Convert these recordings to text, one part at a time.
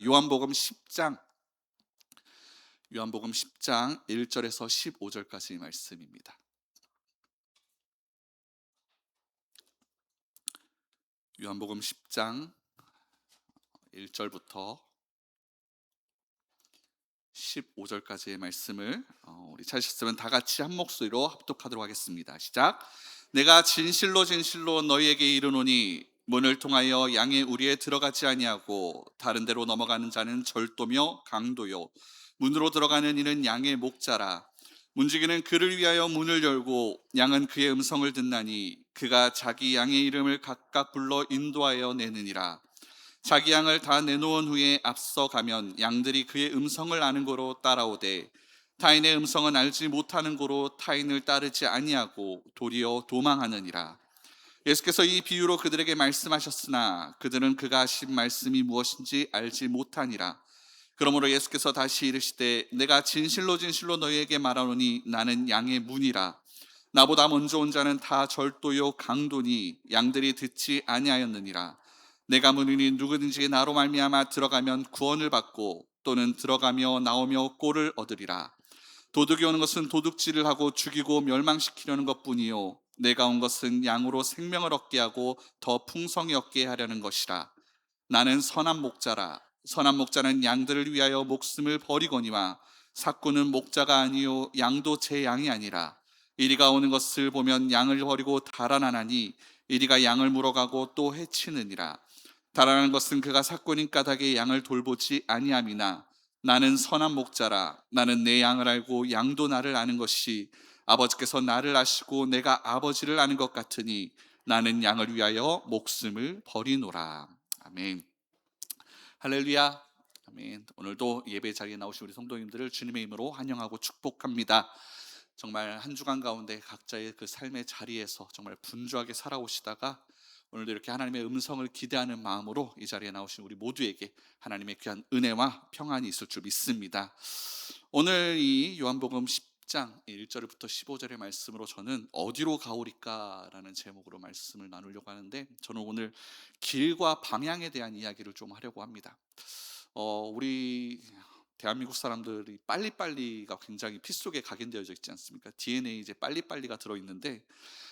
요한복음 10장 요한복음 10장 1절에서 15절까지 말씀입니다. 요한복음 10장 1절부터 15절까지의 말씀을 우리 찾으셨으면 다 같이 한 목소리로 합독하도록 하겠습니다. 시작. 내가 진실로 진실로 너희에게 이르노니 문을 통하여 양의 우리에 들어가지 아니하고 다른 데로 넘어가는 자는 절도며 강도요 문으로 들어가는 이는 양의 목자라. 문지기는 그를 위하여 문을 열고 양은 그의 음성을 듣나니 그가 자기 양의 이름을 각각 불러 인도하여 내느니라. 자기 양을 다 내놓은 후에 앞서가면 양들이 그의 음성을 아는 고로 따라오되 타인의 음성은 알지 못하는 고로 타인을 따르지 아니하고 도리어 도망하느니라. 예수께서 이 비유로 그들에게 말씀하셨으나 그들은 그가 하신 말씀이 무엇인지 알지 못하니라. 그러므로 예수께서 다시 이르시되 내가 진실로 진실로 너희에게 말하노니 나는 양의 문이라. 나보다 먼저 온 자는 다 절도요 강도니 양들이 듣지 아니하였느니라. 내가 문이니 누구든지 나로 말미암아 들어가면 구원을 받고 또는 들어가며 나오며 꼴을 얻으리라. 도둑이 오는 것은 도둑질을 하고 죽이고 멸망시키려는 것뿐이요 내가 온 것은 양으로 생명을 얻게 하고 더 풍성히 얻게 하려는 것이라. 나는 선한 목자라. 선한 목자는 양들을 위하여 목숨을 버리거니와 삭구는 목자가 아니요 양도 제 양이 아니라. 이리가 오는 것을 보면 양을 버리고 달아나나니 이리가 양을 물어가고 또 해치느니라. 달아나는 것은 그가 삭구인 까닭에 양을 돌보지 아니함이나 나는 선한 목자라. 나는 내 양을 알고 양도 나를 아는 것이 아버지께서 나를 아시고 내가 아버지를 아는 것 같으니 나는 양을 위하여 목숨을 버리노라. 아멘. 할렐루야. 아멘. 오늘도 예배 자리에 나오신 우리 성도님들을 주님의 이름으로 환영하고 축복합니다. 정말 한 주간 가운데 각자의 그 삶의 자리에서 정말 분주하게 살아오시다가 오늘도 이렇게 하나님의 음성을 기대하는 마음으로 이 자리에 나오신 우리 모두에게 하나님의 귀한 은혜와 평안이 있을 줄 믿습니다. 오늘 이 요한복음 10장 1절부터 15절의 말씀으로 저는 어디로 가오리까라는 제목으로 말씀을 나누려고 하는데, 저는 오늘 길과 방향에 대한 이야기를 좀 하려고 합니다. 우리 대한민국 사람들이 빨리빨리가 굉장히 피 속에 각인되어져 있지 않습니까? DNA 이제 빨리빨리가 들어있는데,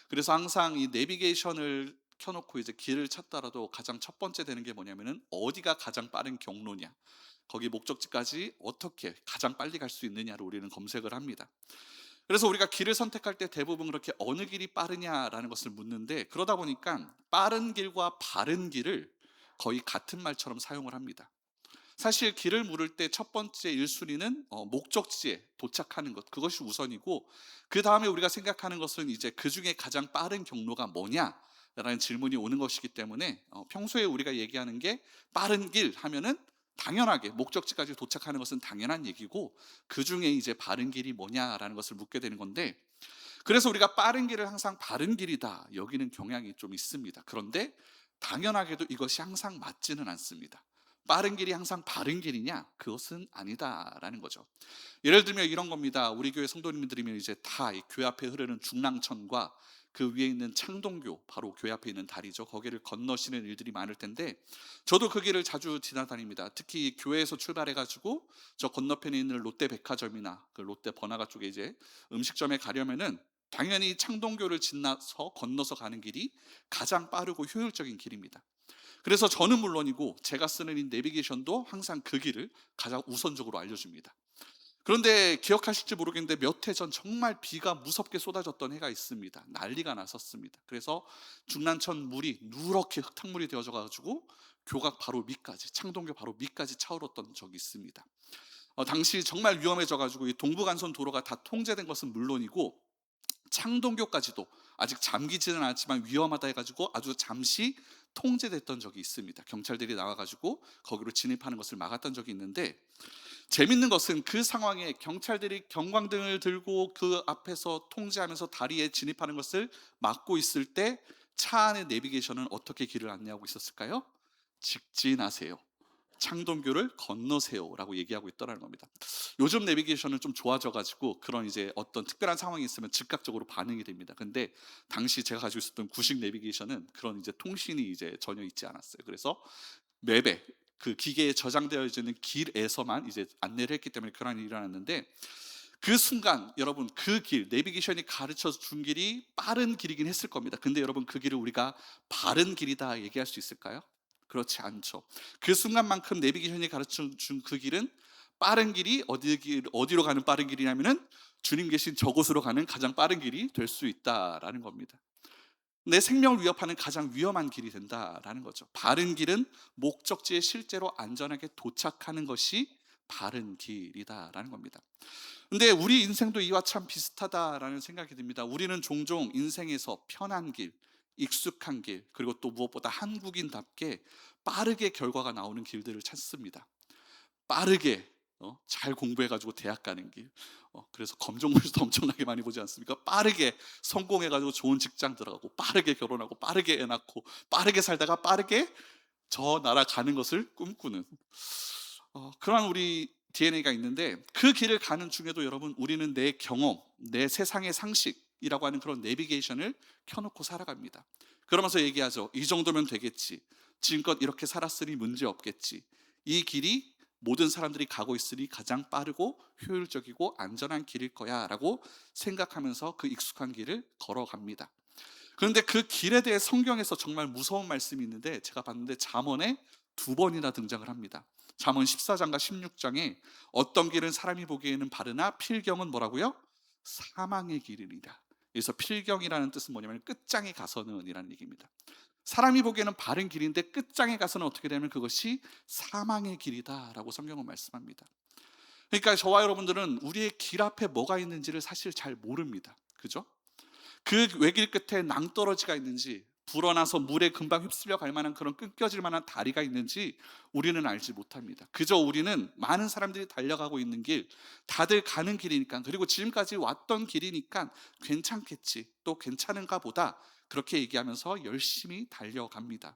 그래서 항상 이 내비게이션을 켜놓고 이제 길을 찾더라도 가장 첫 번째 되는 게 뭐냐면은 어디가 가장 빠른 경로냐, 거기 목적지까지 어떻게 가장 빨리 갈 수 있느냐를 우리는 검색을 합니다. 그래서 우리가 길을 선택할 때 대부분 그렇게 어느 길이 빠르냐라는 것을 묻는데, 그러다 보니까 빠른 길과 바른 길을 거의 같은 말처럼 사용을 합니다. 사실 길을 물을 때 첫 번째 1순위는 목적지에 도착하는 것, 그것이 우선이고, 그 다음에 우리가 생각하는 것은 이제 그 중에 가장 빠른 경로가 뭐냐라는 질문이 오는 것이기 때문에 평소에 우리가 얘기하는 게 빠른 길 하면은 당연하게 목적지까지 도착하는 것은 당연한 얘기고, 그 중에 이제 바른 길이 뭐냐라는 것을 묻게 되는 건데, 그래서 우리가 빠른 길을 항상 바른 길이다 여기는 경향이 좀 있습니다. 그런데 당연하게도 이것이 항상 맞지는 않습니다. 빠른 길이 항상 바른 길이냐? 그것은 아니다라는 거죠. 예를 들면 이런 겁니다. 우리 교회 성도님들이면 이제 다 이 교회 앞에 흐르는 중랑천과 그 위에 있는 창동교, 바로 교회 앞에 있는 다리죠. 거기를 건너시는 일들이 많을 텐데, 저도 그 길을 자주 지나다닙니다. 특히 교회에서 출발해가지고 저 건너편에 있는 롯데백화점이나 그 롯데 번화가 쪽에 이제 음식점에 가려면은 당연히 창동교를 지나서 건너서 가는 길이 가장 빠르고 효율적인 길입니다. 그래서 저는 물론이고 제가 쓰는 이 내비게이션도 항상 그 길을 가장 우선적으로 알려줍니다. 그런데 기억하실지 모르겠는데 몇 해 전 정말 비가 무섭게 쏟아졌던 해가 있습니다. 난리가 났었습니다. 그래서 중난천 물이 누렇게 흙탕물이 되어져 가지고 교각 바로 밑까지, 창동교 바로 밑까지 차오렀던 적이 있습니다. 당시 정말 위험해져 가지고 이 동부간선 도로가 다 통제된 것은 물론이고 창동교까지도 아직 잠기지는 않았지만 위험하다 해가지고 아주 잠시 통제됐던 적이 있습니다. 경찰들이 나와가지고 거기로 진입하는 것을 막았던 적이 있는데, 재밌는 것은 그 상황에 경찰들이 경광등을 들고 그 앞에서 통제하면서 다리에 진입하는 것을 막고 있을 때 차 안의 내비게이션은 어떻게 길을 안내하고 있었을까요? 직진하세요, 창동교를 건너세요라고 얘기하고 있더라는 겁니다. 요즘 내비게이션은 좀 좋아져가지고 그런 이제 어떤 특별한 상황이 있으면 즉각적으로 반응이 됩니다. 근데 당시 제가 가지고 있었던 구식 내비게이션은 그런 이제 통신이 이제 전혀 있지 않았어요. 그래서 맵에 그 기계에 저장되어 있는 길에서만 이제 안내를 했기 때문에 그런 일이 일어났는데, 그 순간 여러분 그 길, 내비게이션이 가르쳐 준 길이 빠른 길이긴 했을 겁니다. 근데 여러분 그 길을 우리가 바른 길이다 얘기할 수 있을까요? 그렇지 않죠. 그 순간만큼 내비게이션이 가르쳐 준 그 길은 빠른 길이 어디로 가는 빠른 길이냐면은 주님 계신 저곳으로 가는 가장 빠른 길이 될 수 있다라는 겁니다. 내 생명을 위협하는 가장 위험한 길이 된다라는 거죠. 바른 길은 목적지에 실제로 안전하게 도착하는 것이 바른 길이다라는 겁니다. 근데 우리 인생도 이와 참 비슷하다라는 생각이 듭니다. 우리는 종종 인생에서 편한 길, 익숙한 길, 그리고 또 무엇보다 한국인답게 빠르게 결과가 나오는 길들을 찾습니다. 빠르게 잘 공부해가지고 대학 가는 길, 그래서 검정고시도 엄청나게 많이 보지 않습니까? 빠르게 성공해가지고 좋은 직장 들어가고, 빠르게 결혼하고, 빠르게 애 낳고, 빠르게 살다가 빠르게 저 나라 가는 것을 꿈꾸는 그런 우리 DNA가 있는데, 그 길을 가는 중에도 여러분 우리는 내 경험, 내 세상의 상식이라고 하는 그런 내비게이션을 켜놓고 살아갑니다. 그러면서 얘기하죠. 이 정도면 되겠지. 지금껏 이렇게 살았으니 문제 없겠지. 이 길이 모든 사람들이 가고 있으니 가장 빠르고 효율적이고 안전한 길일 거야 라고 생각하면서 그 익숙한 길을 걸어갑니다. 그런데 그 길에 대해 성경에서 정말 무서운 말씀이 있는데, 제가 봤는데 잠언에 2번이나 등장을 합니다. 잠언 14장과 16장에 어떤 길은 사람이 보기에는 바르나 필경은 뭐라고요? 사망의 길이니라. 그래서 필경이라는 뜻은 뭐냐면 끝장에 가서는 이라는 얘기입니다. 사람이 보기에는 바른 길인데 끝장에 가서는 어떻게 되면 그것이 사망의 길이다라고 성경은 말씀합니다. 그러니까 저와 여러분들은 우리의 길 앞에 뭐가 있는지를 사실 잘 모릅니다. 그죠? 그 외길 끝에 낭떠러지가 있는지, 불어나서 물에 금방 휩쓸려 갈 만한 그런 끊겨질 만한 다리가 있는지 우리는 알지 못합니다. 그저 우리는 많은 사람들이 달려가고 있는 길, 다들 가는 길이니까, 그리고 지금까지 왔던 길이니까 괜찮겠지, 또 괜찮은가 보다, 그렇게 얘기하면서 열심히 달려갑니다.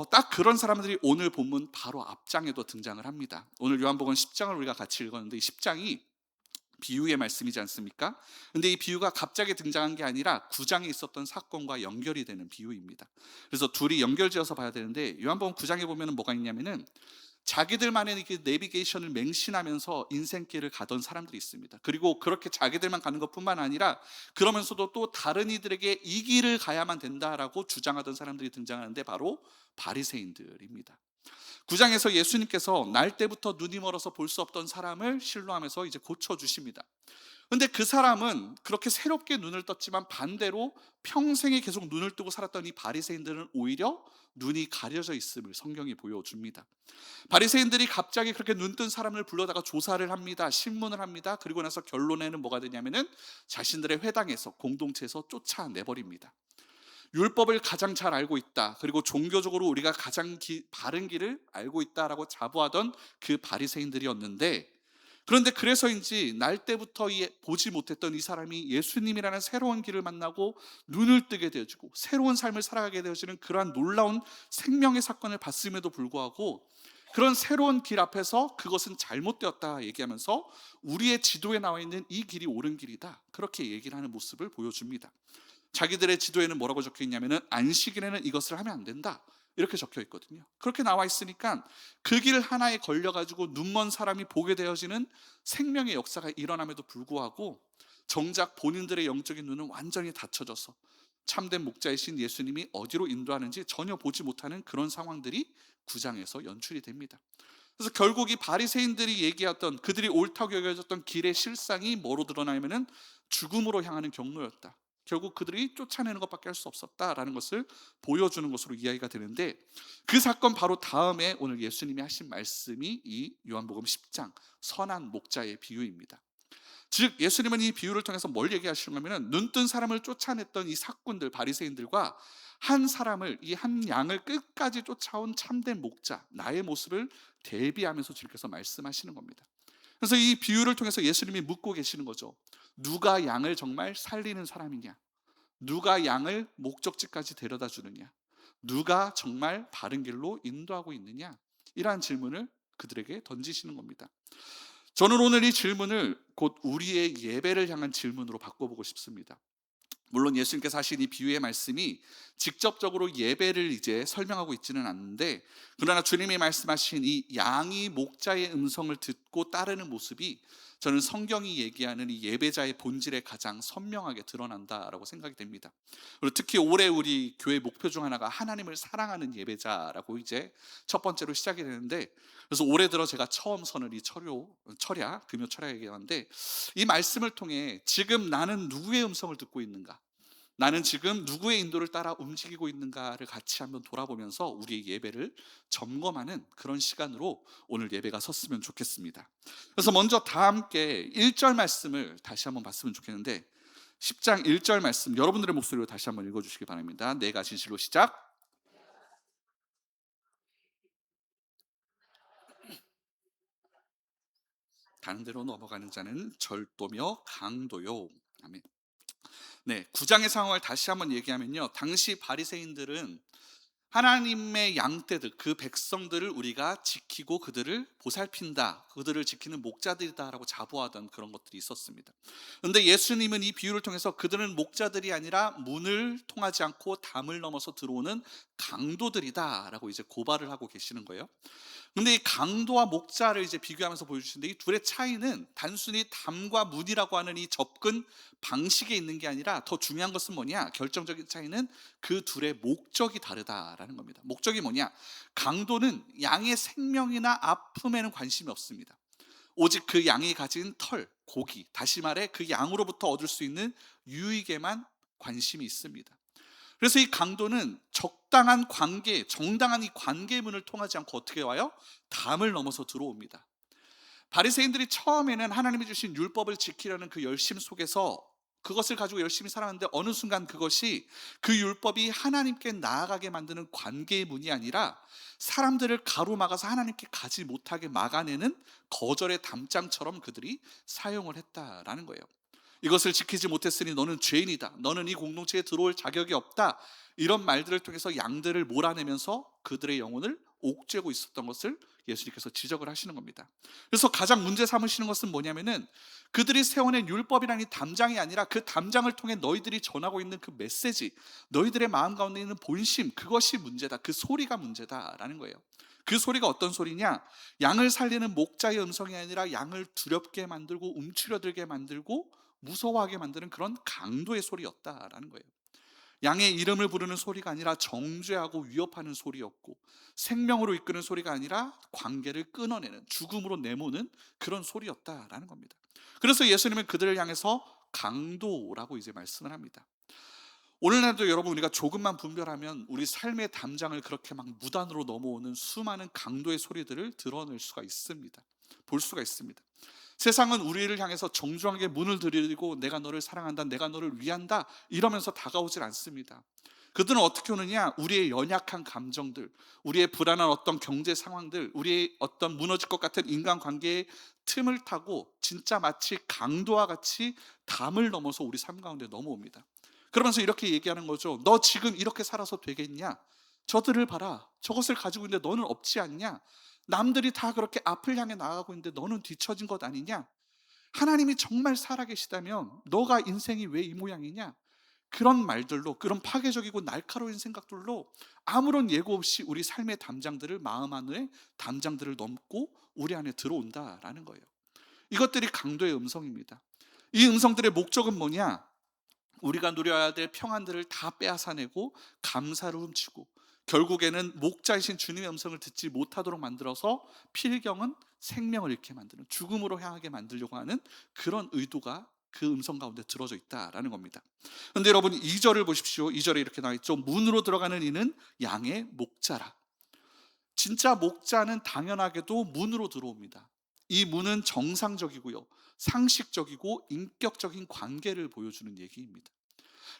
딱 그런 사람들이 오늘 본문 바로 앞장에도 등장을 합니다. 오늘 요한복음 10장을 우리가 같이 읽었는데, 이 10장이 비유의 말씀이지 않습니까? 근데 이 비유가 갑자기 등장한 게 아니라 9장에 있었던 사건과 연결이 되는 비유입니다. 그래서 둘이 연결지어서 봐야 되는데, 요한복음 9장에 보면 뭐가 있냐면은 자기들만의 그 내비게이션을 맹신하면서 인생길을 가던 사람들이 있습니다. 그리고 그렇게 자기들만 가는 것뿐만 아니라 그러면서도 또 다른 이들에게 이 길을 가야만 된다라고 주장하던 사람들이 등장하는데, 바로 바리새인들입니다. 9장에서 예수님께서 날 때부터 눈이 멀어서 볼 수 없던 사람을 실로하면서 이제 고쳐주십니다. 근데 그 사람은 그렇게 새롭게 눈을 떴지만 반대로 평생에 계속 눈을 뜨고 살았던 이 바리새인들은 오히려 눈이 가려져 있음을 성경이 보여줍니다. 바리새인들이 갑자기 그렇게 눈뜬 사람을 불러다가 조사를 합니다. 신문을 합니다. 그리고 나서 결론에는 뭐가 되냐면은 자신들의 회당에서, 공동체에서 쫓아내버립니다. 율법을 가장 잘 알고 있다, 그리고 종교적으로 우리가 가장 바른 길을 알고 있다라고 자부하던 그 바리새인들이었는데, 그런데 그래서인지 날 때부터 보지 못했던 이 사람이 예수님이라는 새로운 길을 만나고 눈을 뜨게 되어지고 새로운 삶을 살아가게 되어지는 그러한 놀라운 생명의 사건을 봤음에도 불구하고, 그런 새로운 길 앞에서 그것은 잘못되었다 얘기하면서 우리의 지도에 나와 있는 이 길이 옳은 길이다, 그렇게 얘기를 하는 모습을 보여줍니다. 자기들의 지도에는 뭐라고 적혀 있냐면은 안식일에는 이것을 하면 안 된다, 이렇게 적혀 있거든요. 그렇게 나와 있으니까 그 길 하나에 걸려 가지고 눈먼 사람이 보게 되어지는 생명의 역사가 일어남에도 불구하고, 정작 본인들의 영적인 눈은 완전히 닫혀져서 참된 목자이신 예수님이 어디로 인도하는지 전혀 보지 못하는 그런 상황들이 9장에서 연출이 됩니다. 그래서 결국 이 바리새인들이 얘기했던, 그들이 옳다고 여겨졌던 길의 실상이 뭐로 드러나냐면은 죽음으로 향하는 경로였다. 결국 그들이 쫓아내는 것밖에 할 수 없었다라는 것을 보여주는 것으로 이야기가 되는데, 그 사건 바로 다음에 오늘 예수님이 하신 말씀이 이 요한복음 10장 선한 목자의 비유입니다. 즉 예수님은 이 비유를 통해서 뭘 얘기하시는 거냐면, 눈뜬 사람을 쫓아냈던 이 사꾼들, 바리새인들과 한 사람을, 이 한 양을 끝까지 쫓아온 참된 목자, 나의 모습을 대비하면서 주님께서 말씀하시는 겁니다. 그래서 이 비유를 통해서 예수님이 묻고 계시는 거죠. 누가 양을 정말 살리는 사람이냐? 누가 양을 목적지까지 데려다 주느냐? 누가 정말 바른 길로 인도하고 있느냐? 이러한 질문을 그들에게 던지시는 겁니다. 저는 오늘 이 질문을 곧 우리의 예배를 향한 질문으로 바꿔보고 싶습니다. 물론 예수님께서 하신 이 비유의 말씀이 직접적으로 예배를 이제 설명하고 있지는 않는데, 그러나 주님이 말씀하신 이 양이 목자의 음성을 듣고 따르는 모습이 저는 성경이 얘기하는 이 예배자의 본질에 가장 선명하게 드러난다라고 생각이 됩니다. 그리고 특히 올해 우리 교회 목표 중 하나가 하나님을 사랑하는 예배자라고 이제 첫 번째로 시작이 되는데, 그래서 올해 들어 제가 처음 선을 이 철야 금요 철야 얘기하는데, 이 말씀을 통해 지금 나는 누구의 음성을 듣고 있는가, 나는 지금 누구의 인도를 따라 움직이고 있는가를 같이 한번 돌아보면서 우리의 예배를 점검하는 그런 시간으로 오늘 예배가 섰으면 좋겠습니다. 그래서 먼저 다 함께 1절 말씀을 다시 한번 봤으면 좋겠는데, 10장 1절 말씀 여러분들의 목소리로 다시 한번 읽어주시기 바랍니다. 내가 진실로 시작. 다른 데로 넘어가는 자는 절도며 강도요. 아멘. 네, 9장의 상황을 다시 한번 얘기하면요, 당시 바리새인들은 하나님의 양떼들, 그 백성들을 우리가 지키고 그들을 보살핀다, 그들을 지키는 목자들이다라고 자부하던 그런 것들이 있었습니다. 그런데 예수님은 이 비유를 통해서 그들은 목자들이 아니라 문을 통하지 않고 담을 넘어서 들어오는 강도들이다라고 이제 고발을 하고 계시는 거예요. 근데 이 강도와 목자를 이제 비교하면서 보여주시는데, 이 둘의 차이는 단순히 담과 문이라고 하는 이 접근 방식에 있는 게 아니라 더 중요한 것은 뭐냐, 결정적인 차이는 그 둘의 목적이 다르다라는 겁니다. 목적이 뭐냐, 강도는 양의 생명이나 아픔에는 관심이 없습니다. 오직 그 양이 가진 털, 고기, 다시 말해 그 양으로부터 얻을 수 있는 유익에만 관심이 있습니다. 그래서 이 강도는 적당한 관계, 정당한 이 관계문을 통하지 않고 어떻게 와요? 담을 넘어서 들어옵니다. 바리새인들이 처음에는 하나님이 주신 율법을 지키려는 그 열심 속에서 그것을 가지고 열심히 살았는데, 어느 순간 그것이, 그 율법이 하나님께 나아가게 만드는 관계의 문이 아니라 사람들을 가로막아서 하나님께 가지 못하게 막아내는 거절의 담장처럼 그들이 사용을 했다라는 거예요. 이것을 지키지 못했으니 너는 죄인이다, 너는 이 공동체에 들어올 자격이 없다, 이런 말들을 통해서 양들을 몰아내면서 그들의 영혼을 옥죄고 있었던 것을 예수님께서 지적을 하시는 겁니다. 그래서 가장 문제 삼으시는 것은 뭐냐면은, 그들이 세워낸 율법이라는 이 담장이 아니라 그 담장을 통해 너희들이 전하고 있는 그 메시지, 너희들의 마음 가운데 있는 본심, 그것이 문제다, 그 소리가 문제다라는 거예요. 그 소리가 어떤 소리냐, 양을 살리는 목자의 음성이 아니라 양을 두렵게 만들고 움츠려들게 만들고 무서워하게 만드는 그런 강도의 소리였다라는 거예요. 양의 이름을 부르는 소리가 아니라 정죄하고 위협하는 소리였고, 생명으로 이끄는 소리가 아니라 관계를 끊어내는, 죽음으로 내모는 그런 소리였다라는 겁니다. 그래서 예수님은 그들을 향해서 강도라고 이제 말씀을 합니다. 오늘날도 여러분, 우리가 조금만 분별하면 우리 삶의 담장을 그렇게 막 무단으로 넘어오는 수많은 강도의 소리들을 드러낼 수가 있습니다. 볼 수가 있습니다. 세상은 우리를 향해서 정중하게 문을 들이고 내가 너를 사랑한다, 내가 너를 위한다 이러면서 다가오질 않습니다. 그들은 어떻게 오느냐, 우리의 연약한 감정들, 우리의 불안한 어떤 경제 상황들, 우리의 어떤 무너질 것 같은 인간관계의 틈을 타고 진짜 마치 강도와 같이 담을 넘어서 우리 삶 가운데 넘어옵니다. 그러면서 이렇게 얘기하는 거죠. 너 지금 이렇게 살아서 되겠냐? 저들을 봐라, 저것을 가지고 있는데 너는 없지 않냐? 남들이 다 그렇게 앞을 향해 나아가고 있는데 너는 뒤처진 것 아니냐? 하나님이 정말 살아계시다면 너가 인생이 왜 이 모양이냐? 그런 말들로, 그런 파괴적이고 날카로운 생각들로 아무런 예고 없이 우리 삶의 담장들을, 마음 안에 담장들을 넘고 우리 안에 들어온다라는 거예요. 이것들이 강도의 음성입니다. 이 음성들의 목적은 뭐냐? 우리가 누려야 될 평안들을 다 빼앗아내고 감사를 훔치고, 결국에는 목자이신 주님의 음성을 듣지 못하도록 만들어서 필경은 생명을 잃게 만드는, 죽음으로 향하게 만들려고 하는 그런 의도가 그 음성 가운데 들어져 있다라는 겁니다. 그런데 여러분, 2절을 보십시오. 2절에 이렇게 나와 있죠. 문으로 들어가는 이는 양의 목자라. 진짜 목자는 당연하게도 문으로 들어옵니다. 이 문은 정상적이고요, 상식적이고 인격적인 관계를 보여주는 얘기입니다.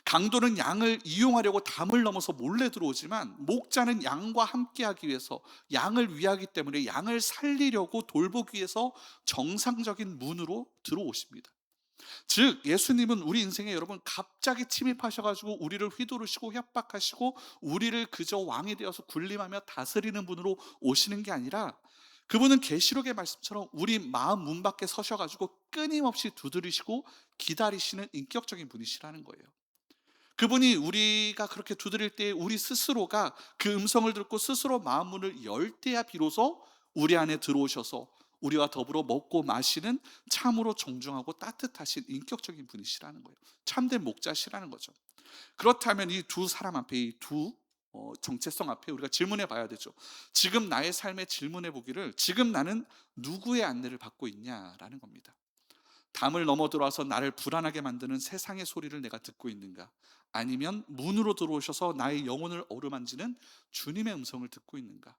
강도는 양을 이용하려고 담을 넘어서 몰래 들어오지만, 목자는 양과 함께하기 위해서, 양을 위하기 때문에 양을 살리려고 돌보기 위해서 정상적인 문으로 들어오십니다. 즉 예수님은 우리 인생에 여러분 갑자기 침입하셔가지고 우리를 휘두르시고 협박하시고 우리를 그저 왕이 되어서 군림하며 다스리는 분으로 오시는 게 아니라, 그분은 계시록의 말씀처럼 우리 마음 문 밖에 서셔가지고 끊임없이 두드리시고 기다리시는 인격적인 분이시라는 거예요. 그분이 우리가 그렇게 두드릴 때 우리 스스로가 그 음성을 듣고 스스로 마음문을 열 때야 비로소 우리 안에 들어오셔서 우리와 더불어 먹고 마시는 참으로 정중하고 따뜻하신 인격적인 분이시라는 거예요. 참된 목자시라는 거죠. 그렇다면 이 두 사람 앞에, 이 두 정체성 앞에 우리가 질문해 봐야 되죠. 지금 나의 삶에 질문해 보기를, 지금 나는 누구의 안내를 받고 있냐라는 겁니다. 담을 넘어 들어와서 나를 불안하게 만드는 세상의 소리를 내가 듣고 있는가? 아니면 문으로 들어오셔서 나의 영혼을 어루만지는 주님의 음성을 듣고 있는가?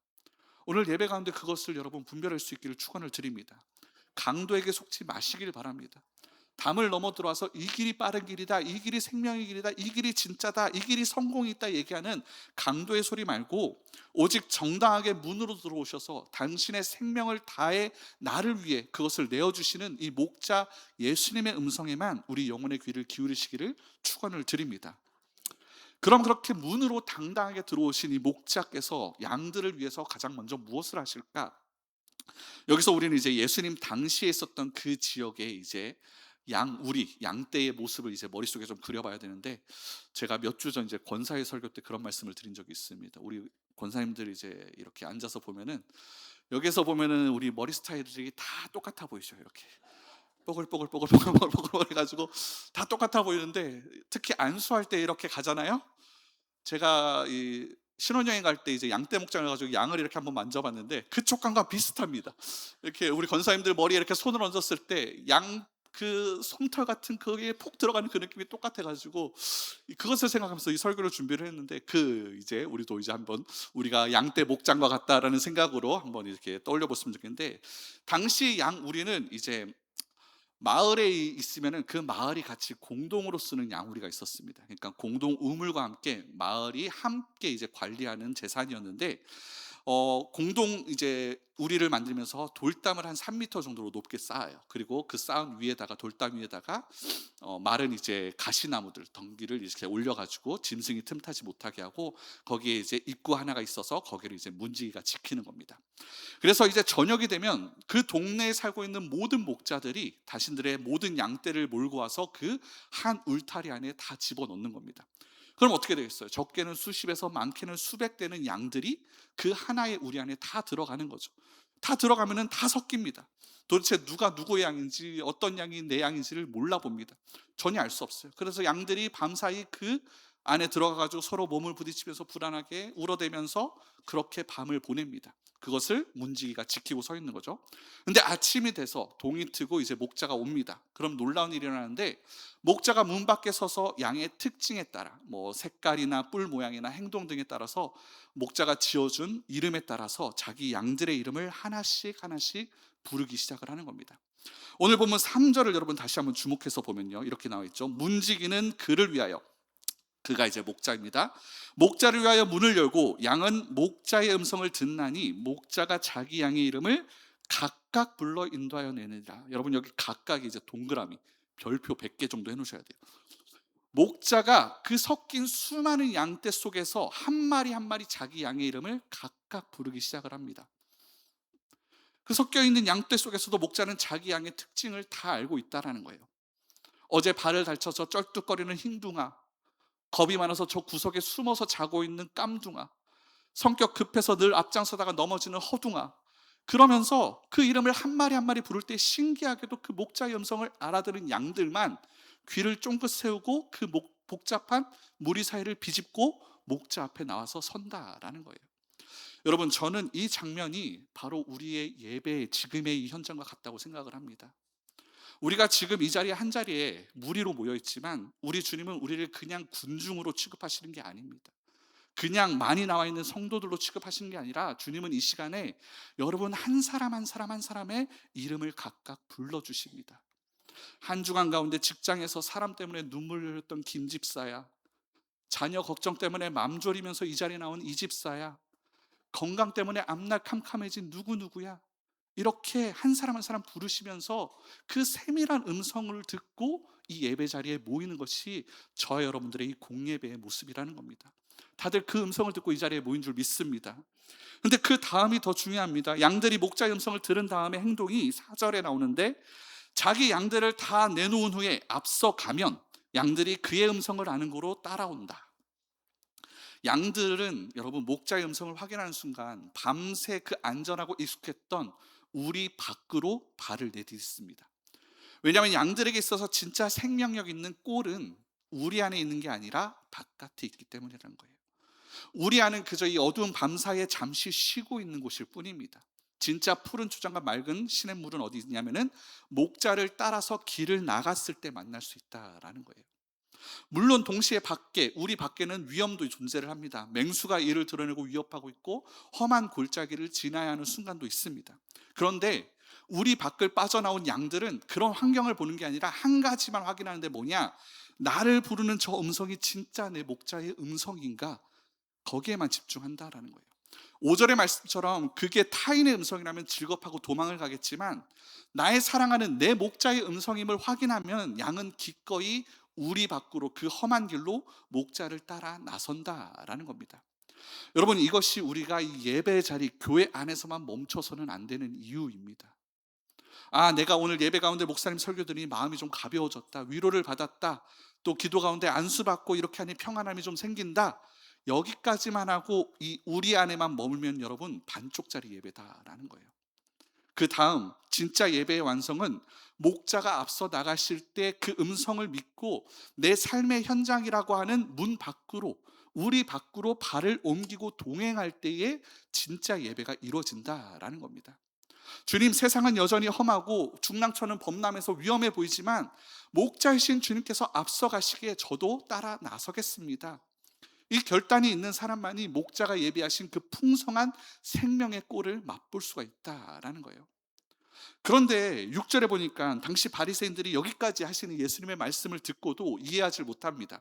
오늘 예배 가운데 그것을 여러분 분별할 수 있기를 축원을 드립니다. 강도에게 속지 마시길 바랍니다. 담을 넘어 들어와서 이 길이 빠른 길이다, 이 길이 생명의 길이다, 이 길이 진짜다, 이 길이 성공이 있다 얘기하는 강도의 소리 말고 오직 정당하게 문으로 들어오셔서 당신의 생명을 다해 나를 위해 그것을 내어주시는 이 목자 예수님의 음성에만 우리 영혼의 귀를 기울이시기를 축원을 드립니다. 그럼 그렇게 문으로 당당하게 들어오신 이 목자께서 양들을 위해서 가장 먼저 무엇을 하실까? 여기서 우리는 이제 예수님 당시에 있었던 그 지역의 이제 우리 양떼의 모습을 이제 머릿속에 좀 그려봐야 되는데, 제가 몇 주 전 이제 권사의 설교 때 그런 말씀을 드린 적이 있습니다. 우리 권사님들이 이제 이렇게 앉아서 보면은, 여기서 보면은 우리 머리 스타일들이 다 똑같아 보이죠. 이렇게 뽀글뽀글 해가지고 다 똑같아 보이는데, 특히 안수할 때 이렇게 가잖아요. 제가 이 신혼여행 갈 때 이제 양떼 목장을 가지고 양을 이렇게 한번 만져봤는데 그 촉감과 비슷합니다. 이렇게 우리 권사님들 머리에 이렇게 손을 얹었을 때 양 그 솜털 같은 거기에 폭 들어가는 그 느낌이 똑같아가지고 그것을 생각하면서 이 설교를 준비를 했는데, 그 이제 우리도 이제 한번 우리가 양떼 목장과 같다라는 생각으로 한번 이렇게 떠올려 봤으면 좋겠는데, 당시 양 우리는 이제 마을에 있으면은 그 마을이 같이 공동으로 쓰는 양우리가 있었습니다. 그러니까 공동 우물과 함께 마을이 함께 이제 관리하는 재산이었는데, 공동 이제 우리를 만들면서 돌담을 한 3m 정도로 높게 쌓아요. 그리고 그 쌓은 위에다가, 돌담 위에다가 마른 이제 가시나무들 덩기를 이렇게 올려가지고 짐승이 틈타지 못하게 하고, 거기에 이제 입구 하나가 있어서 거기를 이제 문지기가 지키는 겁니다. 그래서 이제 저녁이 되면 그 동네에 살고 있는 모든 목자들이 자신들의 모든 양떼를 몰고 와서 그 한 울타리 안에 다 집어넣는 겁니다. 그럼 어떻게 되겠어요? 적게는 수십에서 많게는 수백 대는 양들이 그 하나의 우리 안에 다 들어가는 거죠. 다 들어가면은 다 섞입니다. 도대체 누가 누구의 양인지, 어떤 양이 내 양인지를 몰라봅니다. 전혀 알 수 없어요. 그래서 양들이 밤사이 그 안에 들어가가지고 서로 몸을 부딪히면서 불안하게 울어대면서 그렇게 밤을 보냅니다. 그것을 문지기가 지키고 서 있는 거죠. 근데 아침이 돼서 동이 트고 이제 목자가 옵니다. 그럼 놀라운 일이 일어나는데, 목자가 문 밖에 서서 양의 특징에 따라 뭐 색깔이나 뿔 모양이나 행동 등에 따라서 목자가 지어준 이름에 따라서 자기 양들의 이름을 하나씩 하나씩 부르기 시작을 하는 겁니다. 오늘 보면 3절을 여러분 다시 한번 주목해서 보면요, 이렇게 나와 있죠. 문지기는 그를 위하여, 그가 이제 목자입니다. 목자를 위하여 문을 열고 양은 목자의 음성을 듣나니 목자가 자기 양의 이름을 각각 불러 인도하여 내느니라. 여러분 여기 각각이 이제 동그라미 별표 100개 정도 해놓으셔야 돼요. 목자가 그 섞인 수많은 양떼 속에서 한 마리 한 마리 자기 양의 이름을 각각 부르기 시작을 합니다. 그 섞여 있는 양떼 속에서도 목자는 자기 양의 특징을 다 알고 있다라는 거예요. 어제 발을 다쳐서 쩔뚝거리는 흰둥아, 겁이 많아서 저 구석에 숨어서 자고 있는 깜둥아, 성격 급해서 늘 앞장서다가 넘어지는 허둥아, 그러면서 그 이름을 한 마리 한 마리 부를 때 신기하게도 그 목자의 음성을 알아들은 양들만 귀를 쫑긋 세우고 그 복잡한 무리 사이를 비집고 목자 앞에 나와서 선다라는 거예요. 여러분, 저는 이 장면이 바로 우리의 예배 지금의 이 현장과 같다고 생각을 합니다. 우리가 지금 이 자리에 한 자리에 무리로 모여 있지만 우리 주님은 우리를 그냥 군중으로 취급하시는 게 아닙니다. 그냥 많이 나와 있는 성도들로 취급하시는 게 아니라 주님은 이 시간에 여러분 한 사람 한 사람 한 사람의 이름을 각각 불러주십니다. 한 주간 가운데 직장에서 사람 때문에 눈물 흘렸던 김 집사야, 자녀 걱정 때문에 맘 졸이면서 이 자리에 나온 이 집사야, 건강 때문에 앞날 캄캄해진 누구누구야, 이렇게 한 사람 한 사람 부르시면서 그 세밀한 음성을 듣고 이 예배 자리에 모이는 것이 저와 여러분들의 이 공예배의 모습이라는 겁니다. 다들 그 음성을 듣고 이 자리에 모인 줄 믿습니다. 근데 그 다음이 더 중요합니다. 양들이 목자의 음성을 들은 다음에 행동이 4절에 나오는데, 자기 양들을 다 내놓은 후에 앞서 가면 양들이 그의 음성을 아는 고로 따라온다. 양들은 여러분 목자의 음성을 확인하는 순간 밤새 그 안전하고 익숙했던 우리 밖으로 발을 내딛습니다. 왜냐하면 양들에게 있어서 진짜 생명력 있는 꼴은 우리 안에 있는 게 아니라 바깥에 있기 때문이라는 거예요. 우리 안은 그저 이 어두운 밤사이에 잠시 쉬고 있는 곳일 뿐입니다. 진짜 푸른 초장과 맑은 시냇물은 어디 있냐면은 목자를 따라서 길을 나갔을 때 만날 수 있다라는 거예요. 물론 동시에 우리 밖에는 위험도 존재를 합니다. 맹수가 이를 드러내고 위협하고 있고 험한 골짜기를 지나야 하는 순간도 있습니다. 그런데 우리 밖을 빠져나온 양들은 그런 환경을 보는 게 아니라 한 가지만 확인하는데 뭐냐? 나를 부르는 저 음성이 진짜 내 목자의 음성인가? 거기에만 집중한다라는 거예요. 5절의 말씀처럼 그게 타인의 음성이라면 질겁하고 도망을 가겠지만 나의 사랑하는 내 목자의 음성임을 확인하면 양은 기꺼이 우리 밖으로 그 험한 길로 목자를 따라 나선다라는 겁니다. 여러분, 이것이 우리가 이 예배 자리 교회 안에서만 멈춰서는 안 되는 이유입니다. 내가 오늘 예배 가운데 목사님 설교 들으니 마음이 좀 가벼워졌다, 위로를 받았다, 또 기도 가운데 안수받고 이렇게 하니 평안함이 좀 생긴다, 여기까지만 하고 이 우리 안에만 머물면 여러분 반쪽짜리 예배다라는 거예요. 그 다음 진짜 예배의 완성은 목자가 앞서 나가실 때 그 음성을 믿고 내 삶의 현장이라고 하는 문 밖으로, 우리 밖으로 발을 옮기고 동행할 때에 진짜 예배가 이루어진다라는 겁니다. 주님, 세상은 여전히 험하고 중랑천은 범람해서 위험해 보이지만 목자이신 주님께서 앞서 가시기에 저도 따라 나서겠습니다. 이 결단이 있는 사람만이 목자가 예비하신 그 풍성한 생명의 꼴을 맛볼 수가 있다라는 거예요. 그런데 6절에 보니까 당시 바리새인들이 여기까지 하시는 예수님의 말씀을 듣고도 이해하지 못합니다.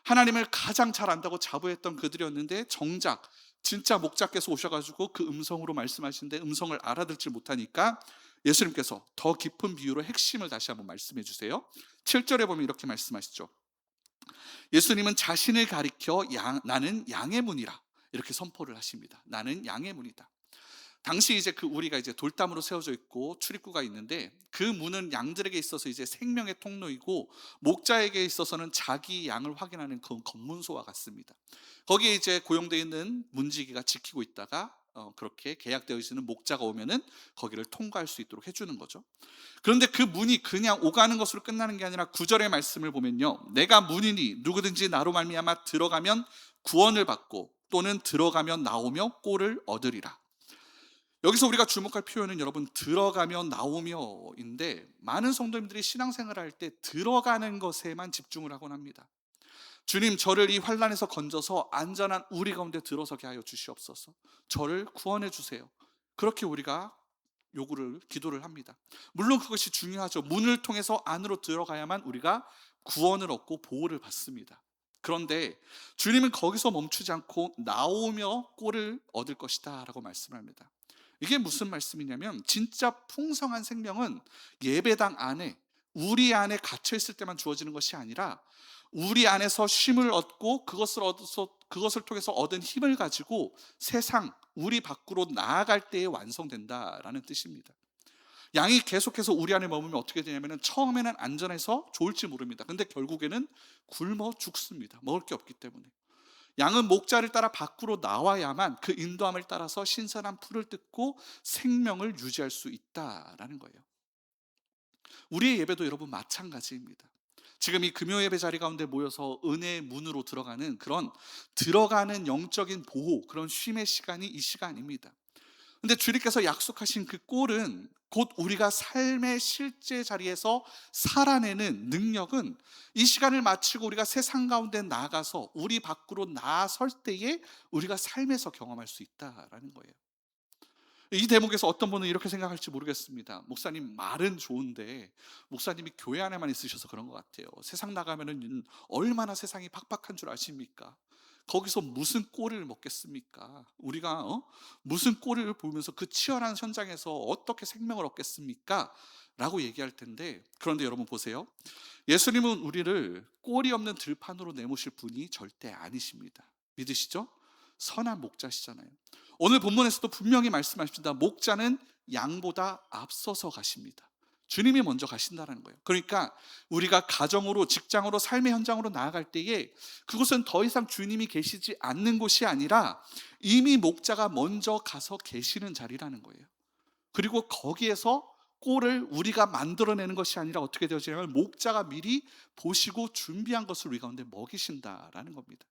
하나님을 가장 잘 안다고 자부했던 그들이었는데 정작 진짜 목자께서 오셔가지고 그 음성으로 말씀하시는데 음성을 알아듣지 못하니까 예수님께서 더 깊은 비유로 핵심을 다시 한번 말씀해 주세요. 7절에 보면 이렇게 말씀하시죠. 예수님은 자신을 가리켜 나는 양의 문이라 이렇게 선포를 하십니다. 나는 양의 문이다. 당시 이제 우리가 이제 돌담으로 세워져 있고 출입구가 있는데 그 문은 양들에게 있어서 이제 생명의 통로이고 목자에게 있어서는 자기 양을 확인하는 그 검문소와 같습니다. 거기에 이제 고용되어 있는 문지기가 지키고 있다가 그렇게 계약되어 있는 목자가 오면은 거기를 통과할 수 있도록 해주는 거죠. 그런데 그 문이 그냥 오가는 것으로 끝나는 게 아니라 9절의 말씀을 보면요, 내가 문이니 누구든지 나로 말미암아 들어가면 구원을 받고 또는 들어가면 나오며 꼴을 얻으리라. 여기서 우리가 주목할 표현은 여러분 들어가며 나오며인데 많은 성도님들이 신앙생활을 할 때 들어가는 것에만 집중을 하곤 합니다. 주님, 저를 이 환난에서 건져서 안전한 우리 가운데 들어서게 하여 주시옵소서. 저를 구원해 주세요. 그렇게 우리가 기도를 합니다. 물론 그것이 중요하죠. 문을 통해서 안으로 들어가야만 우리가 구원을 얻고 보호를 받습니다. 그런데 주님은 거기서 멈추지 않고 나오며 꼴을 얻을 것이다 라고 말씀합니다. 이게 무슨 말씀이냐면 진짜 풍성한 생명은 예배당 안에, 우리 안에 갇혀 있을 때만 주어지는 것이 아니라 우리 안에서 쉼을 얻고 그것을 통해서 얻은 힘을 가지고 세상, 우리 밖으로 나아갈 때에 완성된다라는 뜻입니다. 양이 계속해서 우리 안에 머물면 어떻게 되냐면 처음에는 안전해서 좋을지 모릅니다. 근데 결국에는 굶어 죽습니다. 먹을 게 없기 때문에. 양은 목자를 따라 밖으로 나와야만 그 인도함을 따라서 신선한 풀을 뜯고 생명을 유지할 수 있다라는 거예요. 우리의 예배도 여러분 마찬가지입니다. 지금 이 금요 예배 자리 가운데 모여서 은혜의 문으로 들어가는 영적인 보호, 그런 쉼의 시간이 이 시간입니다. 근데 주님께서 약속하신 그 꼴은 곧 우리가 삶의 실제 자리에서 살아내는 능력은 이 시간을 마치고 우리가 세상 가운데 나가서 우리 밖으로 나설 때에 우리가 삶에서 경험할 수 있다라는 거예요. 이 대목에서 어떤 분은 이렇게 생각할지 모르겠습니다. 목사님 말은 좋은데 목사님이 교회 안에만 있으셔서 그런 것 같아요. 세상 나가면은 얼마나 세상이 팍팍한 줄 아십니까? 거기서 무슨 꼴을 먹겠습니까? 우리가 무슨 꼴을 보면서 그 치열한 현장에서 어떻게 생명을 얻겠습니까? 라고 얘기할 텐데, 그런데 여러분 보세요. 예수님은 우리를 꼴이 없는 들판으로 내모실 분이 절대 아니십니다. 믿으시죠? 선한 목자시잖아요. 오늘 본문에서도 분명히 말씀하십니다. 목자는 양보다 앞서서 가십니다. 주님이 먼저 가신다는 거예요. 그러니까 우리가 가정으로, 직장으로, 삶의 현장으로 나아갈 때에 그곳은 더 이상 주님이 계시지 않는 곳이 아니라 이미 목자가 먼저 가서 계시는 자리라는 거예요. 그리고 거기에서 꼴을 우리가 만들어내는 것이 아니라 어떻게 되어지냐면 목자가 미리 보시고 준비한 것을 우리 가운데 먹이신다라는 겁니다.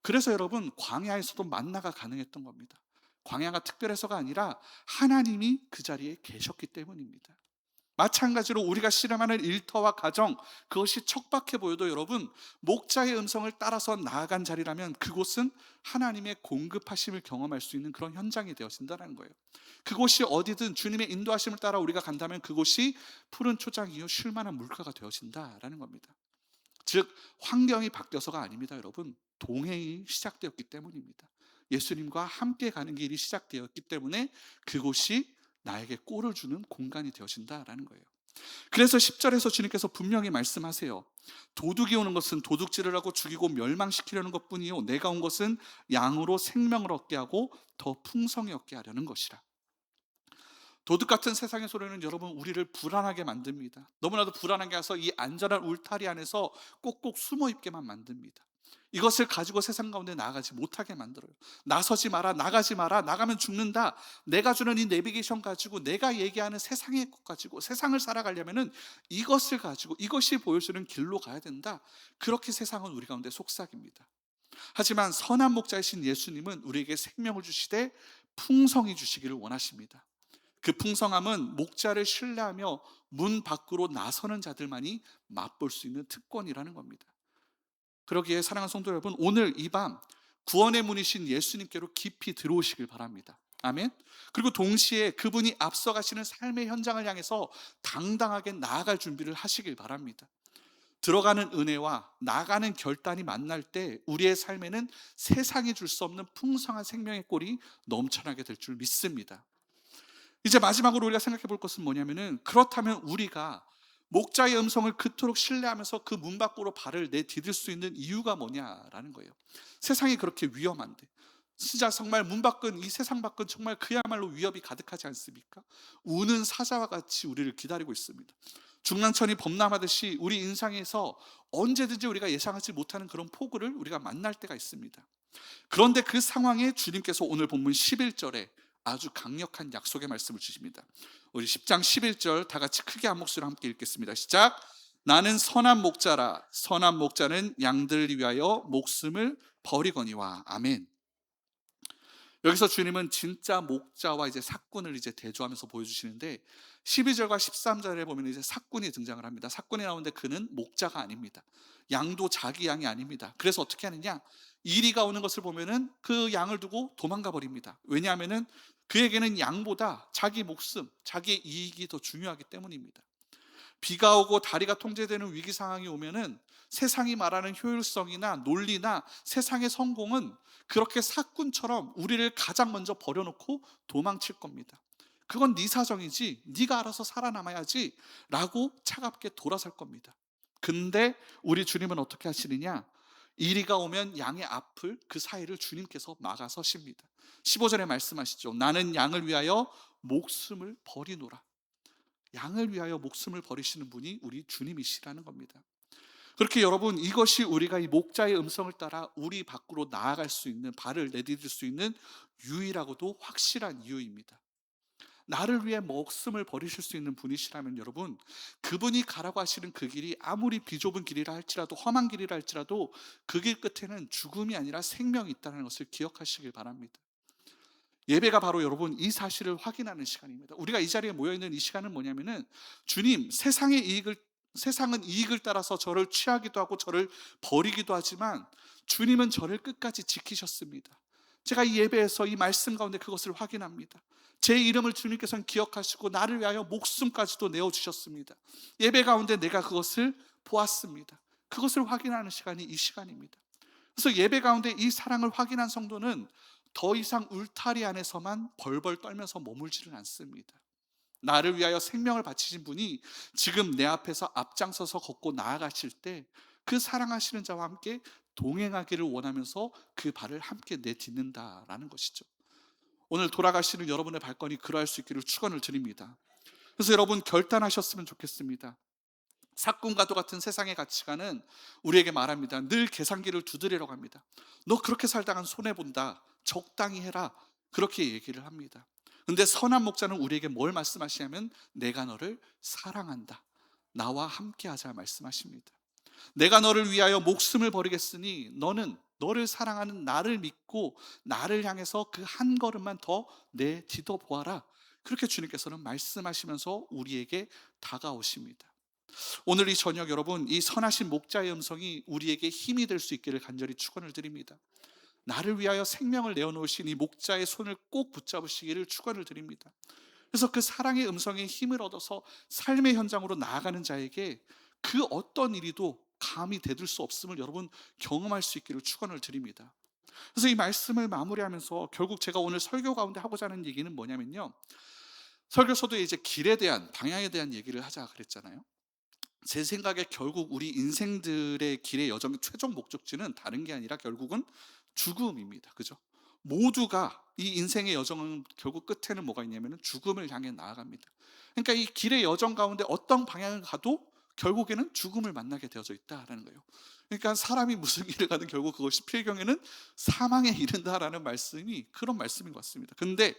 그래서 여러분, 광야에서도 만나가 가능했던 겁니다. 광야가 특별해서가 아니라 하나님이 그 자리에 계셨기 때문입니다. 마찬가지로 우리가 씨름하는 일터와 가정, 그것이 척박해 보여도 여러분, 목자의 음성을 따라서 나아간 자리라면 그곳은 하나님의 공급하심을 경험할 수 있는 그런 현장이 되어진다는 거예요. 그곳이 어디든 주님의 인도하심을 따라 우리가 간다면 그곳이 푸른 초장 이후 쉴만한 물가가 되어진다라는 겁니다. 즉 환경이 바뀌어서가 아닙니다, 여러분. 동행이 시작되었기 때문입니다. 예수님과 함께 가는 길이 시작되었기 때문에 그곳이 나에게 꼴을 주는 공간이 되어진다라는 거예요. 그래서 10절에서 주님께서 분명히 말씀하세요. 도둑이 오는 것은 도둑질을 하고 죽이고 멸망시키려는 것뿐이요 내가 온 것은 양으로 생명을 얻게 하고 더 풍성히 얻게 하려는 것이라. 도둑 같은 세상의 소리는 여러분 우리를 불안하게 만듭니다. 너무나도 불안하게 해서 이 안전한 울타리 안에서 꼭꼭 숨어 있게만 만듭니다. 이것을 가지고 세상 가운데 나아가지 못하게 만들어요. 나서지 마라, 나가지 마라, 나가면 죽는다. 내가 주는 이 내비게이션 가지고, 내가 얘기하는 세상의 것 가지고 세상을 살아가려면은 이것을 가지고, 이것이 보여주는 길로 가야 된다. 그렇게 세상은 우리 가운데 속삭입니다. 하지만 선한 목자이신 예수님은 우리에게 생명을 주시되 풍성히 주시기를 원하십니다. 그 풍성함은 목자를 신뢰하며 문 밖으로 나서는 자들만이 맛볼 수 있는 특권이라는 겁니다. 그러기에 사랑하는 성도 여러분, 오늘 이 밤 구원의 문이신 예수님께로 깊이 들어오시길 바랍니다. 아멘. 그리고 동시에 그분이 앞서가시는 삶의 현장을 향해서 당당하게 나아갈 준비를 하시길 바랍니다. 들어가는 은혜와 나가는 결단이 만날 때 우리의 삶에는 세상이 줄 수 없는 풍성한 생명의 꼴이 넘쳐나게 될 줄 믿습니다. 이제 마지막으로 우리가 생각해 볼 것은 뭐냐면은, 그렇다면 우리가 목자의 음성을 그토록 신뢰하면서 그 문 밖으로 발을 내디딜 수 있는 이유가 뭐냐라는 거예요. 세상이 그렇게 위험한데, 진짜 정말 문 밖은, 이 세상 밖은 정말 그야말로 위협이 가득하지 않습니까? 우는 사자와 같이 우리를 기다리고 있습니다. 중랑천이 범람하듯이 우리 인생에서 언제든지 우리가 예상하지 못하는 그런 폭우를 우리가 만날 때가 있습니다. 그런데 그 상황에 주님께서 오늘 본문 11절에 아주 강력한 약속의 말씀을 주십니다. 우리 10장 11절 다 같이 크게 한 목소리로 함께 읽겠습니다. 시작. 나는 선한 목자라. 선한 목자는 양들을 위하여 목숨을 버리거니와. 아멘. 여기서 주님은 진짜 목자와 이제 삭군을 이제 대조하면서 보여주시는데, 12절과 13절에 보면 이제 삭군이 등장을 합니다. 삭군이 나오는데 그는 목자가 아닙니다. 양도 자기 양이 아닙니다. 그래서 어떻게 하느냐? 이리가 오는 것을 보면은 그 양을 두고 도망가 버립니다. 왜냐하면은 그에게는 양보다 자기 목숨, 자기의 이익이 더 중요하기 때문입니다. 비가 오고 다리가 통제되는 위기 상황이 오면은 세상이 말하는 효율성이나 논리나 세상의 성공은 그렇게 사꾼처럼 우리를 가장 먼저 버려놓고 도망칠 겁니다. 그건 네 사정이지, 네가 알아서 살아남아야지 라고 차갑게 돌아설 겁니다. 근데 우리 주님은 어떻게 하시느냐? 이리가 오면 양의 앞을, 그 사이를 주님께서 막아서십니다. 15절에 말씀하시죠. 나는 양을 위하여 목숨을 버리노라. 양을 위하여 목숨을 버리시는 분이 우리 주님이시라는 겁니다. 그렇게 여러분, 이것이 우리가 이 목자의 음성을 따라 우리 밖으로 나아갈 수 있는, 발을 내디딜 수 있는 유일하고도 확실한 이유입니다. 나를 위해 목숨을 버리실 수 있는 분이시라면 여러분, 그분이 가라고 하시는 그 길이 아무리 비좁은 길이라 할지라도, 험한 길이라 할지라도 그 길 끝에는 죽음이 아니라 생명이 있다는 것을 기억하시길 바랍니다. 예배가 바로 여러분 이 사실을 확인하는 시간입니다. 우리가 이 자리에 모여있는 이 시간은 뭐냐면은, 주님, 세상은 이익을 따라서 저를 취하기도 하고 저를 버리기도 하지만 주님은 저를 끝까지 지키셨습니다. 제가 이 예배에서 이 말씀 가운데 그것을 확인합니다. 제 이름을 주님께서는 기억하시고 나를 위하여 목숨까지도 내어주셨습니다. 예배 가운데 내가 그것을 보았습니다. 그것을 확인하는 시간이 이 시간입니다. 그래서 예배 가운데 이 사랑을 확인한 성도는 더 이상 울타리 안에서만 벌벌 떨면서 머물지는 않습니다. 나를 위하여 생명을 바치신 분이 지금 내 앞에서 앞장서서 걷고 나아가실 때 그 사랑하시는 자와 함께 동행하기를 원하면서 그 발을 함께 내딛는다라는 것이죠. 오늘 돌아가시는 여러분의 발걸음이 그러할 수 있기를 축원을 드립니다. 그래서 여러분 결단하셨으면 좋겠습니다. 삭군과도 같은 세상의 가치관은 우리에게 말합니다. 늘 계산기를 두드리라고 합니다. 너 그렇게 살다간 손해본다. 적당히 해라. 그렇게 얘기를 합니다. 근데 선한 목자는 우리에게 뭘 말씀하시냐면 내가 너를 사랑한다. 나와 함께하자 말씀하십니다. 내가 너를 위하여 목숨을 버리겠으니 너는 너를 사랑하는 나를 믿고 나를 향해서 그 한 걸음만 더 내딛어 보아라. 그렇게 주님께서는 말씀하시면서 우리에게 다가오십니다. 오늘 이 저녁 여러분, 이 선하신 목자의 음성이 우리에게 힘이 될 수 있기를 간절히 축원을 드립니다. 나를 위하여 생명을 내어놓으신 이 목자의 손을 꼭 붙잡으시기를 축원을 드립니다. 그래서 그 사랑의 음성에 힘을 얻어서 삶의 현장으로 나아가는 자에게 그 어떤 일이도 감히 대들 수 없음을 여러분 경험할 수 있기를 축원을 드립니다. 그래서 이 말씀을 마무리하면서 결국 제가 오늘 설교 가운데 하고자 하는 얘기는 뭐냐면요, 설교서도 이제 길에 대한, 방향에 대한 얘기를 하자 그랬잖아요. 제 생각에 결국 우리 인생들의 길의 여정의 최종 목적지는 다른 게 아니라 결국은 죽음입니다. 그죠? 모두가 이 인생의 여정은 결국 끝에는 뭐가 있냐면 죽음을 향해 나아갑니다. 그러니까 이 길의 여정 가운데 어떤 방향을 가도 결국에는 죽음을 만나게 되어져 있다라는 거예요. 그러니까 사람이 무슨 길을 가든 결국 그것이 필경에는 사망에 이른다라는 말씀이 그런 말씀인 것 같습니다. 근데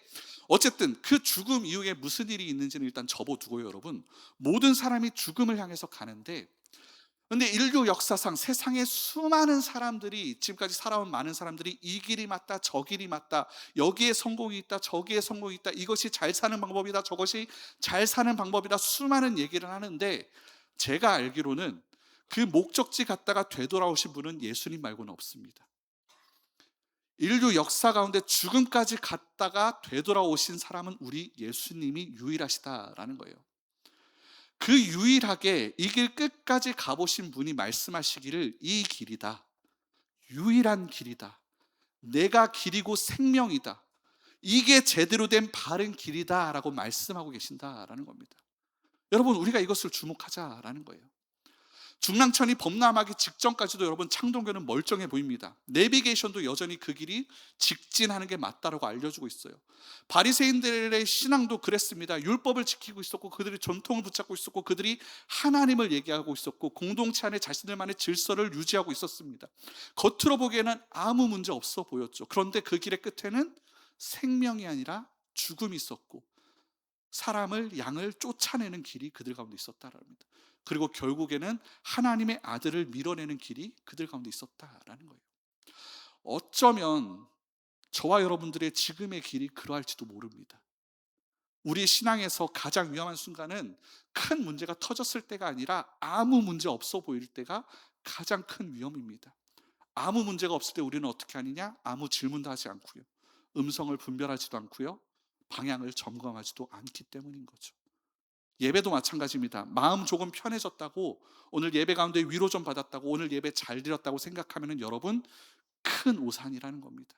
어쨌든 그 죽음 이후에 무슨 일이 있는지는 일단 접어두고요, 여러분. 모든 사람이 죽음을 향해서 가는데, 근데 인류 역사상 세상에 수많은 사람들이, 지금까지 살아온 많은 사람들이 이 길이 맞다, 저 길이 맞다, 여기에 성공이 있다, 저기에 성공이 있다, 이것이 잘 사는 방법이다, 저것이 잘 사는 방법이다, 수많은 얘기를 하는데, 제가 알기로는 그 목적지 갔다가 되돌아오신 분은 예수님 말고는 없습니다. 인류 역사 가운데 죽음까지 갔다가 되돌아오신 사람은 우리 예수님이 유일하시다라는 거예요. 그 유일하게 이 길 끝까지 가보신 분이 말씀하시기를 이 길이다. 유일한 길이다. 내가 길이고 생명이다. 이게 제대로 된 바른 길이다라고 말씀하고 계신다라는 겁니다. 여러분, 우리가 이것을 주목하자라는 거예요. 중랑천이 범람하기 직전까지도 여러분 창동교는 멀쩡해 보입니다. 내비게이션도 여전히 그 길이 직진하는 게 맞다라고 알려주고 있어요. 바리새인들의 신앙도 그랬습니다. 율법을 지키고 있었고 그들이 전통을 붙잡고 있었고 그들이 하나님을 얘기하고 있었고 공동체 안에 자신들만의 질서를 유지하고 있었습니다. 겉으로 보기에는 아무 문제 없어 보였죠. 그런데 그 길의 끝에는 생명이 아니라 죽음이 있었고 사람을 양을 쫓아내는 길이 그들 가운데 있었다라는 겁니다. 그리고 결국에는 하나님의 아들을 밀어내는 길이 그들 가운데 있었다라는 거예요. 어쩌면 저와 여러분들의 지금의 길이 그러할지도 모릅니다. 우리 신앙에서 가장 위험한 순간은 큰 문제가 터졌을 때가 아니라 아무 문제 없어 보일 때가 가장 큰 위험입니다. 아무 문제가 없을 때 우리는 어떻게 하느냐? 아무 질문도 하지 않고요, 음성을 분별하지도 않고요, 방향을 점검하지도 않기 때문인 거죠. 예배도 마찬가지입니다. 마음 조금 편해졌다고, 오늘 예배 가운데 위로 좀 받았다고, 오늘 예배 잘 드렸다고 생각하면 여러분 큰 오산이라는 겁니다.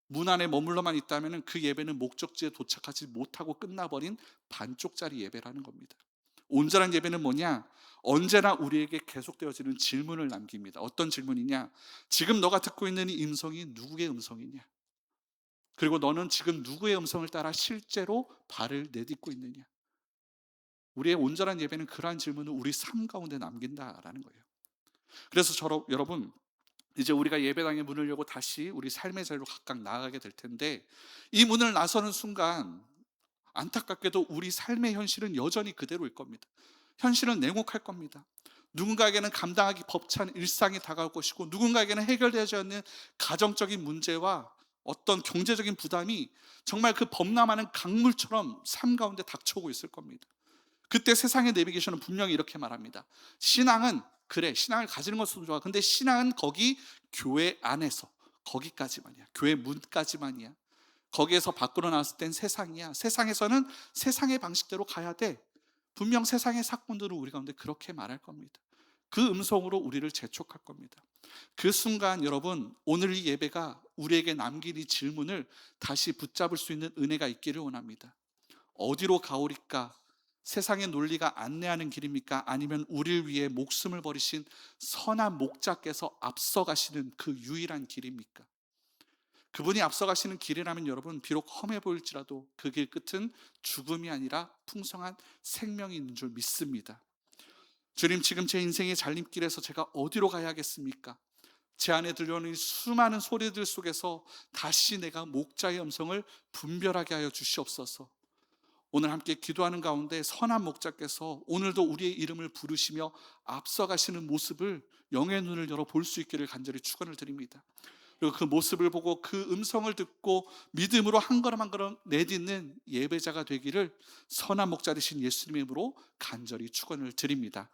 문 안에 머물러만 있다면 그 예배는 목적지에 도착하지 못하고 끝나버린 반쪽짜리 예배라는 겁니다. 온전한 예배는 뭐냐? 언제나 우리에게 계속되어지는 질문을 남깁니다. 어떤 질문이냐? 지금 너가 듣고 있는 이 음성이 누구의 음성이냐? 그리고 너는 지금 누구의 음성을 따라 실제로 발을 내딛고 있느냐? 우리의 온전한 예배는 그러한 질문을 우리 삶 가운데 남긴다라는 거예요. 그래서 여러분, 이제 우리가 예배당의 문을 열고 다시 우리 삶의 자리로 각각 나아가게 될 텐데, 이 문을 나서는 순간 안타깝게도 우리 삶의 현실은 여전히 그대로일 겁니다. 현실은 냉혹할 겁니다. 누군가에게는 감당하기 벅찬 일상이 다가올 것이고, 누군가에게는 해결되지 않는 가정적인 문제와 어떤 경제적인 부담이 정말 그 범람하는 강물처럼 삶 가운데 닥쳐오고 있을 겁니다. 그때 세상의 내비게이션은 분명히 이렇게 말합니다. 신앙은, 그래, 신앙을 가지는 것은 좋아. 근데 신앙은 거기 교회 안에서 거기까지만이야. 교회 문까지만이야. 거기에서 밖으로 나왔을 땐 세상이야. 세상에서는 세상의 방식대로 가야 돼. 분명 세상의 사건들은 우리 가운데 그렇게 말할 겁니다. 그 음성으로 우리를 재촉할 겁니다. 그 순간 여러분, 오늘 이 예배가 우리에게 남긴 이 질문을 다시 붙잡을 수 있는 은혜가 있기를 원합니다. 어디로 가오리까? 세상의 논리가 안내하는 길입니까? 아니면 우리를 위해 목숨을 버리신 선한 목자께서 앞서가시는 그 유일한 길입니까? 그분이 앞서가시는 길이라면 여러분 비록 험해 보일지라도 그 길 끝은 죽음이 아니라 풍성한 생명이 있는 줄 믿습니다. 주님, 지금 제 인생의 잘림길에서 제가 어디로 가야겠습니까? 제 안에 들려오는 이 수많은 소리들 속에서 다시 내가 목자의 음성을 분별하게 하여 주시옵소서. 오늘 함께 기도하는 가운데 선한 목자께서 오늘도 우리의 이름을 부르시며 앞서가시는 모습을 영의 눈을 열어 볼 수 있기를 간절히 축원을 드립니다. 그리고 그 모습을 보고 그 음성을 듣고 믿음으로 한 걸음 한 걸음 내딛는 예배자가 되기를 선한 목자 되신 예수님의 이름으로 간절히 축원을 드립니다.